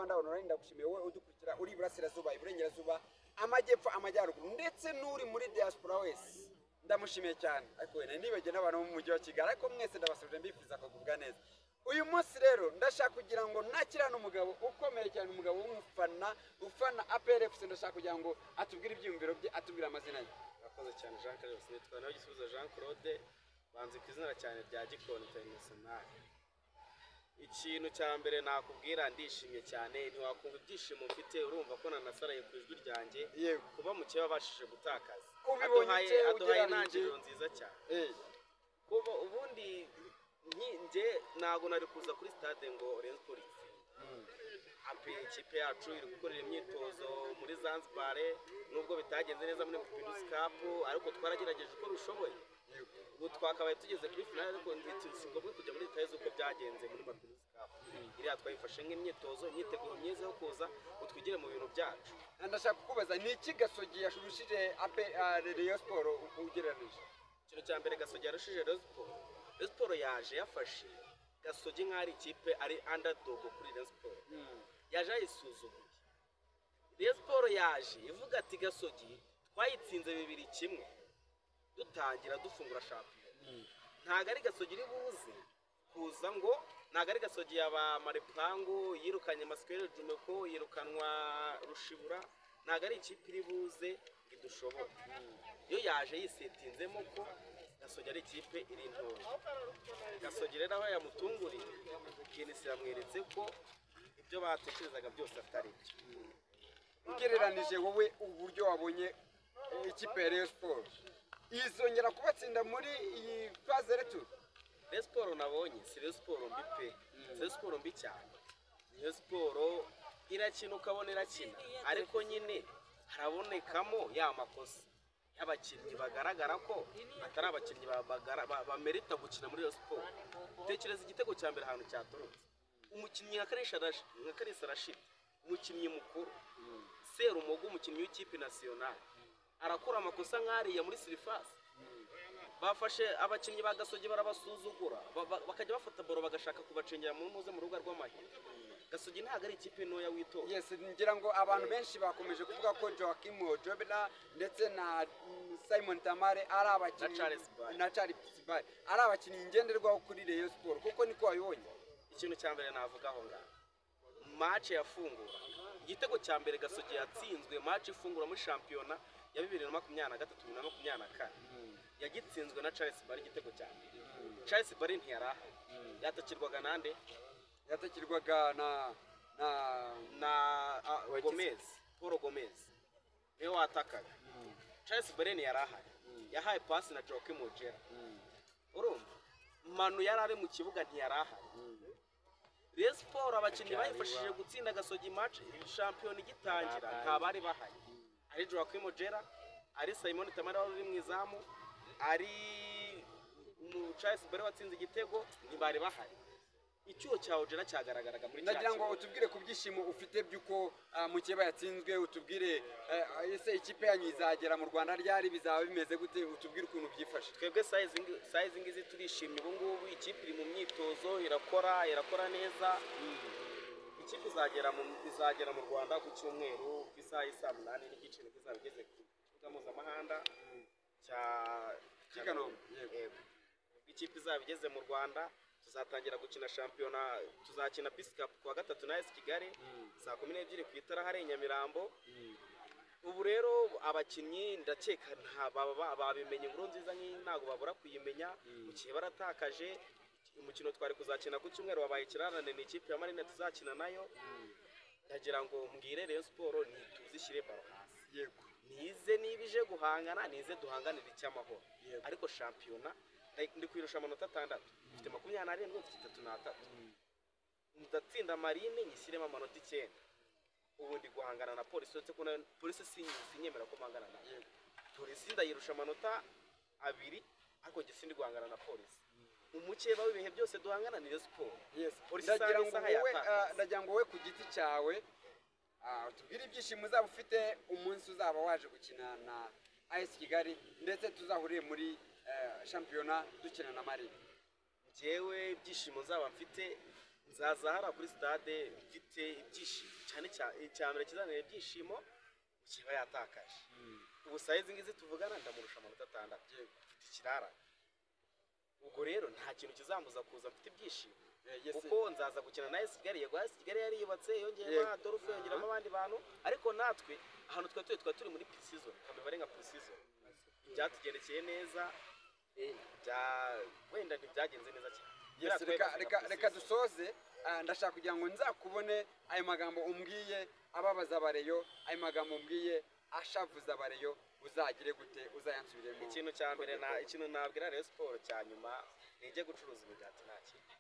Rwanda online ndagushimiye wowe udukurikira uri burasirazuba iburengerazuba amajyepfo amajyaruguru ndetse n'uri muri diaspora wese ndamushimiye cyane ariko wene nibege n'abantu mu mujyi wa Kigali ariko mwese ndabasubije mbifuza kugubwa neza uyu munsi rero ndashaka kugira ngo nakirane umugabo ukomeye cyane umugabo ufana APRFC ndashaka kugira ngo atubwire ibyumviro bye atubwire amazina ye akoze cyane Jean Carlos nitwa nawe gisubizo Jean Claude banze kwizina cyane rya Gikoni International ikintu cya mbere nakubwira ndishimye cyane ntiwakumva ibyishimo mfite urumva ko nanasaraye ku ijwi ryanjye kuba mu kiba bashije gutakaza aduhaye intangiriro nziza cyane kuba ubundi nje nago nari kuza kuri stade ngo Rayon Sports ikipe yacu iri gukorera imyitozo muri Zanzibar nubwo bitagenze neza muri Mapinduzi Cup ariko twaragerageje uko rushoboye ubu twakabaye tugeze kuri finale ariko ntituzigomba kujya muri details uko byagenze muri Mapinduzi Cup iriya twayifashe nk'imyitozo imyiteguro myiza yo kuza utwigire mu bintu byacu ndashaka kukubaza ni iki Gasogi yashurushije Rayon Sports ugereranije ikintu cya mbere Gasogi yarushije Rayon Sports yaje yafashe Gasogi nk'ari ikipe ari underdog kuri Rayon Sports yaje ayisuzuguye Rayon Sports yaje ivuga ati Gasogi twayitsinze 2-1 dutangira dufungura shampiyona ntago ari Gasogi iri buze kuza ngo ntago ari Gasogi yaba Maripangu yirukanye Masquerade Jumeko yirukanwa Rushibura ntago ari ikipe iri buze idushoboka yo yaje yisetinzemo ko Gasogi ari ikipe iri ntoya Gasogi rero aho yamutunguriye Kenisi yamweretse ko ibyo batekerezaga byose atari byo ugereranije wowe uburyo wabonye ikipe ya Rayon Sports izongera kubatsinda muri iyi phase retour Rayon Sports nabonye si Rayon Sports mbi pe Rayon Sports mbi cyane Rayon Sports irakina ukabona irakina ariko nyine harabonekamo ya makosa y'abakinnyi bagaragara ko atari abakinnyi bamerita gukina muri Rayon Sports tekereza igitego cya mbere ahantu cyatorotse umukinnyi nka Kalisa Rashid umukinnyi mukuru Serumogo umukinnyi w'ikipe national arakora amakosa nk'ariya muri Sirifasi bafashe abakinnyi ba Gasogi barabasuzugura bakajya bafata boro bagashaka kubacengera mu muze mu rugo rw'amahina Gasogi ntago ari ikipe ntoya wito yes ngira ngo abantu benshi bakomeje kuvuga ko Joachim Jobela ndetse na Simon Tamare ari abakinnyi na Charles Bale ari abakinnyi ngenderwaho kuri Rayon Sports kuko niko wabibonye ikintu cya mbere navuga aho ngaho match yafungura igitego cya mbere Gasogi yatsinzwe match ifungura muri shampiyona ya 2023-2024 yagitsinzwe na Charles Bale igitego cya mbere Charles Bale ntiyaraha yatakirwaga nande yatakirwaga na Gomez Paul Gomez niwe watakaga Charles Bale ntiyaraha yahaye pass na Joachim Ojera urumva Manu yarari mu kibuga ntiyaraha Rayon Sports abakinnyi bayifashije gutsinda Gasogi match shampiyona igitangira nta bari bahaye ari Joachim Ojera ari Simon Tamara uri mu izamu ari Charles Bale watsinze igitego ntibari bahaye icyuho cya Ojera cyagaragaraga muri cyane ndagira ngo utubwire ku byishimo ufite byuko mukeba yatsinzwe utubwire ese ikipe yanyizagera mu Rwanda ryari bizaba bimeze gute utubwire ukuntu byifashe twebwe size ngizi turishimye ubu ngubu ikipe iri mu myitozo irakora neza ikipe izagera mu Rwanda ku cyumweru ku isaha y'isa 8 n'igiciro kizabigeze ku mpuzamahanga cya Kanombe yego ikipe izabigeze mu Rwanda tuzatangira gukina shampiyona tuzakina Peace Cup kuwa 3 na AS Kigali saa 12 ku itara hari Nyamirambo ubu rero abakinnyi ndakeka babimenye inkuru nziza ntago babura kuyimenya mu gihe baratakaje umukino twari kuzakina ku cyumweru wabaye kirarane ni ikipe ya Marine tuzakina nayo ndagira ngo mbwire Rayon Sports ntituzishyire baro hasi yego nize nibije guhangana nize duhanganira icyamahoro ariko shampiyona ndi kwirusha amanota 6 mfite 27 mfite 33 ndatsinda Marine nyishyiremo amanota 9 ubu ndi guhangana na polisi uretse ko polisi sinyemera ko mpangana na polisi ndayirusha amanota 2 ariko nge sindi guhangana na polisi umukeba w'ibihe byose duhangana ni Rayon Sports yes polisi ndagira ngo we ku giti cyawe tubwire ibyishimo uzaba ufite umunsi uzaba waje gukina na AS Kigali ndetse tuzahuriye muri shampiyona dukina na Marine njyewe ibyishimo nzaba mfite nzaza hara kuri stade mfite ibyishimo icya mbere kizanira ibyishimo kiba yatakaje ubu saa izi ngizi tuvugana ndamurusha amanota 6 mfite ikirara ubwo rero nta kintu kizambuza kuza mfite ibyishimo kuko nzaza gukina na AS Kigali yego AS Kigali yari yubatse yongeyemo Adolphe yongeramo abandi bantu ariko natwe ahantu turi muri pre-season kamibare nka pre-season byatugendekeye neza wenda ntibyagenze neza cyane reka dusoze ndashaka kugira ngo nzakubone ayo magambo umbwiye ababaza abareyo ayo magambo umbwiye ashavuza abareyo uzagire gute uzayansubiremo ikintu cya mbere ikintu nabwira Rayon Sport cya nyuma nijye gucuruza imigati nta kintu